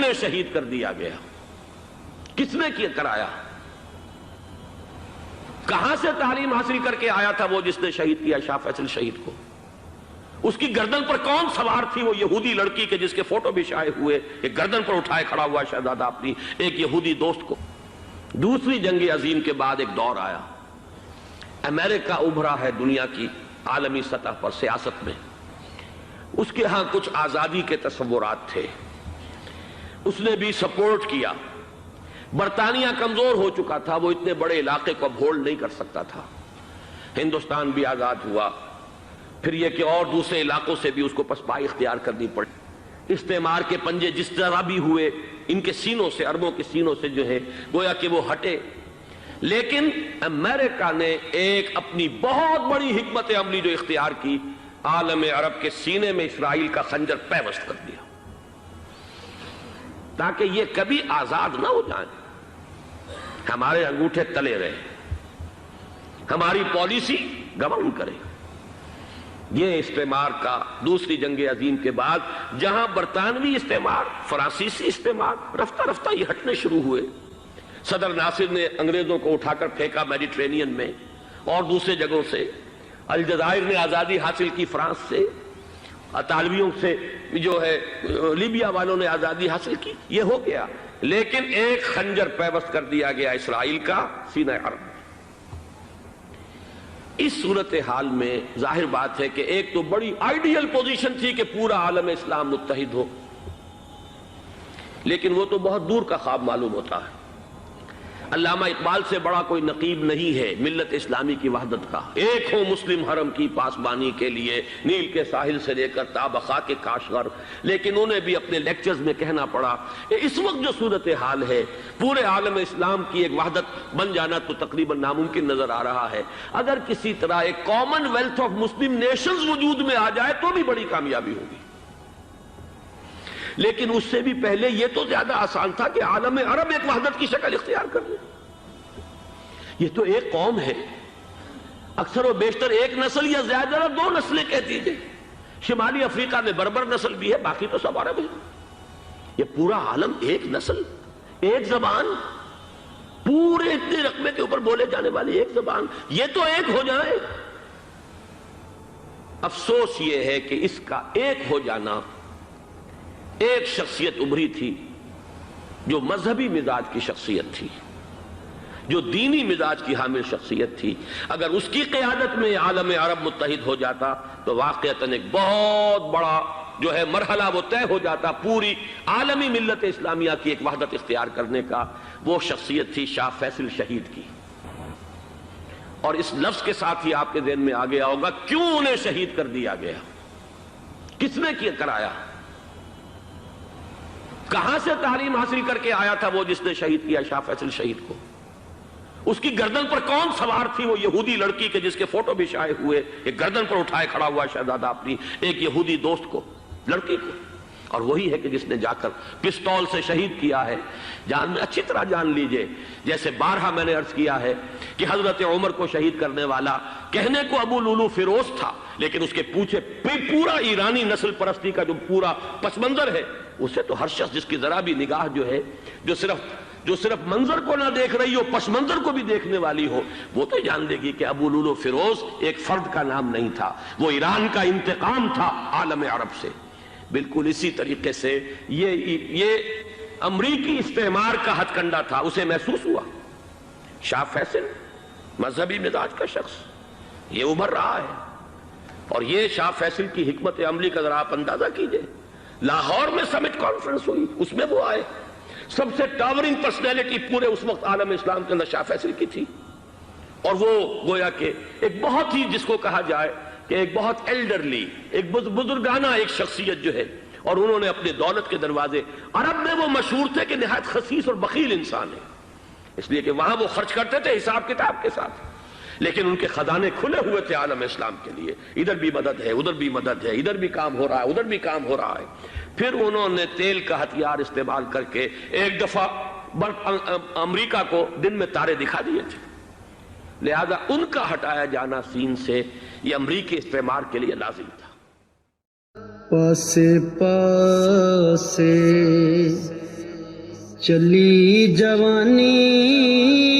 انہیں شہید کر دیا گیا؟ کس نے کرایا؟ کہاں سے تعلیم حاصل کر کے آیا تھا وہ جس نے شہید کیا شاہ فیصل شہید کو؟ اس کی گردن پر کون سوار تھی؟ وہ یہودی لڑکی کے جس کے فوٹو بھی شائع ہوئے، ایک گردن پر اٹھائے کھڑا ہوا شہزادہ اپنی ایک یہودی دوست کو۔ دوسری جنگ عظیم کے بعد ایک دور آیا، امریکہ ابھرا ہے دنیا کی عالمی سطح پر سیاست میں، اس کے ہاں کچھ آزادی کے تصورات تھے، اس نے بھی سپورٹ کیا۔ برطانیہ کمزور ہو چکا تھا، وہ اتنے بڑے علاقے کو اب ہولڈ نہیں کر سکتا تھا۔ ہندوستان بھی آزاد ہوا، پھر یہ کہ اور دوسرے علاقوں سے بھی اس کو پسپائی اختیار کرنی پڑی۔ استعمار کے پنجے جس طرح بھی ہوئے ان کے سینوں سے، عربوں کے سینوں سے جو ہے گویا کہ وہ ہٹے، لیکن امریکہ نے ایک اپنی بہت بڑی حکمت عملی جو اختیار کی، عالم عرب کے سینے میں اسرائیل کا خنجر پیوست کر دیا تاکہ یہ کبھی آزاد نہ ہو جائیں، ہمارے انگوٹھے تلے رہے، ہماری پالیسی گورن کرے۔ یہ استعمار کا دوسری جنگ عظیم کے بعد جہاں برطانوی استعمار، فرانسیسی استعمار رفتہ رفتہ یہ ہٹنے شروع ہوئے، صدر ناصر نے انگریزوں کو اٹھا کر پھینکا میڈیٹرینین میں اور دوسرے جگہوں سے، الجزائر نے آزادی حاصل کی فرانس سے، اطالویوں سے جو ہے لیبیا والوں نے آزادی حاصل کی، یہ ہو گیا، لیکن ایک خنجر پیوست کر دیا گیا اسرائیل کا سینہ عرب۔ اس صورتحال میں ظاہر بات ہے کہ ایک تو بڑی آئیڈیل پوزیشن تھی کہ پورا عالم اسلام متحد ہو، لیکن وہ تو بہت دور کا خواب معلوم ہوتا ہے۔ علامہ اقبال سے بڑا کوئی نقیب نہیں ہے ملت اسلامی کی وحدت کا، ایک ہو مسلم حرم کی پاسبانی کے لیے نیل کے ساحل سے لے کر تا خاک کاشغر، لیکن انہیں بھی اپنے لیکچرز میں کہنا پڑا کہ اس وقت جو صورتحال ہے پورے عالم اسلام کی ایک وحدت بن جانا تو تقریباً ناممکن نظر آ رہا ہے، اگر کسی طرح ایک common wealth of Muslim nations وجود میں آ جائے تو بھی بڑی کامیابی ہوگی، لیکن اس سے بھی پہلے یہ تو زیادہ آسان تھا کہ عالم عرب ایک وحدت کی شکل اختیار کر لے۔ یہ تو ایک قوم ہے، اکثر و بیشتر ایک نسل یا زیادہ دو نسلیں کہہ دیجئے، شمالی افریقہ میں بربر نسل بھی ہے، باقی تو سب عرب ہے۔ یہ پورا عالم ایک نسل، ایک زبان، پورے اتنے رقبے کے اوپر بولے جانے والی ایک زبان، یہ تو ایک ہو جائے۔ افسوس یہ ہے کہ اس کا ایک ہو جانا، ایک شخصیت ابھری تھی جو مذہبی مزاج کی شخصیت تھی، جو دینی مزاج کی حامل شخصیت تھی، اگر اس کی قیادت میں عالم عرب متحد ہو جاتا تو واقعتاً ایک بہت بڑا جو ہے مرحلہ وہ طے ہو جاتا پوری عالمی ملت اسلامیہ کی ایک وحدت اختیار کرنے کا۔ وہ شخصیت تھی شاہ فیصل شہید کی، اور اس لفظ کے ساتھ ہی آپ کے ذہن میں آ گیا ہوگا کیوں انہیں شہید کر دیا گیا، کس نے کرایا؟ کہاں سے تعلیم حاصل کر کے آیا تھا وہ جس نے شہید کیا شاہ فیصل شہید کو؟ اس کی گردن پر کون سوار تھی؟ وہ یہودی لڑکی کے جس کے فوٹو بھی شائع ہوئے، ایک گردن پر اٹھائے کھڑا ہوا شہزادہ اپنی ایک یہودی دوست کو، لڑکی کو، اور وہی ہے کہ جس نے جا کر پستول سے شہید کیا ہے۔ اچھی طرح جان لیجئے، جیسے بارہا میں نے عرض کیا ہے کہ حضرت عمر کو شہید کرنے والا کہنے کو ابو لولو فیروز تھا، لیکن اس کے پیچھے پورا ایرانی نسل پرستی کا جو پورا پس منظر ہے، اسے تو ہر شخص جس کی ذرا بھی نگاہ جو ہے جو صرف منظر کو نہ دیکھ رہی ہو، پس منظر کو بھی دیکھنے والی ہو، وہ تو جان لے گی کہ ابو لولو فیروز ایک فرد کا نام نہیں تھا، وہ ایران کا انتقام تھا عالم عرب سے۔ بالکل اسی طریقے سے یہ امریکی استعمار کا ہتھ کنڈا تھا، اسے محسوس ہوا۔ شاہ فیصل مذہبی مزاج کا شخص یہ ابھر رہا ہے، اور یہ شاہ فیصل کی حکمت عملی کا ذرا آپ اندازہ کیجئے۔ لاہور میں سمٹ کانفرنس ہوئی، اس میں وہ آئے، سب سے ٹاورنگ پرسنالٹی پورے اس وقت عالم اسلام کے اندر شاہ فیصل کی تھی، اور وہ گویا کہ ایک بہت ہی جس کو کہا جائے کہ ایک بہت ایلڈرلی، ایک بزرگانہ ایک شخصیت جو ہے، اور انہوں نے اپنے دولت کے دروازے، عرب میں وہ مشہور تھے کہ نہایت خسیس اور بخیل انسان ہے، اس لیے کہ وہاں وہ خرچ کرتے تھے حساب کتاب کے ساتھ، لیکن ان کے خزانے کھلے ہوئے تھے عالم اسلام کے لیے، ادھر بھی مدد ہے، ادھر بھی مدد ہے، ادھر بھی کام ہو رہا ہے، ادھر بھی کام ہو رہا ہے۔ پھر انہوں نے تیل کا ہتھیار استعمال کر کے ایک دفعہ امریکہ کو دن میں تارے دکھا دیے تھے، لہذا ان کا ہٹایا جانا سین سے یہ امریکی استعمار کے لیے لازم تھا۔ پاسے پاسے چلی جوانی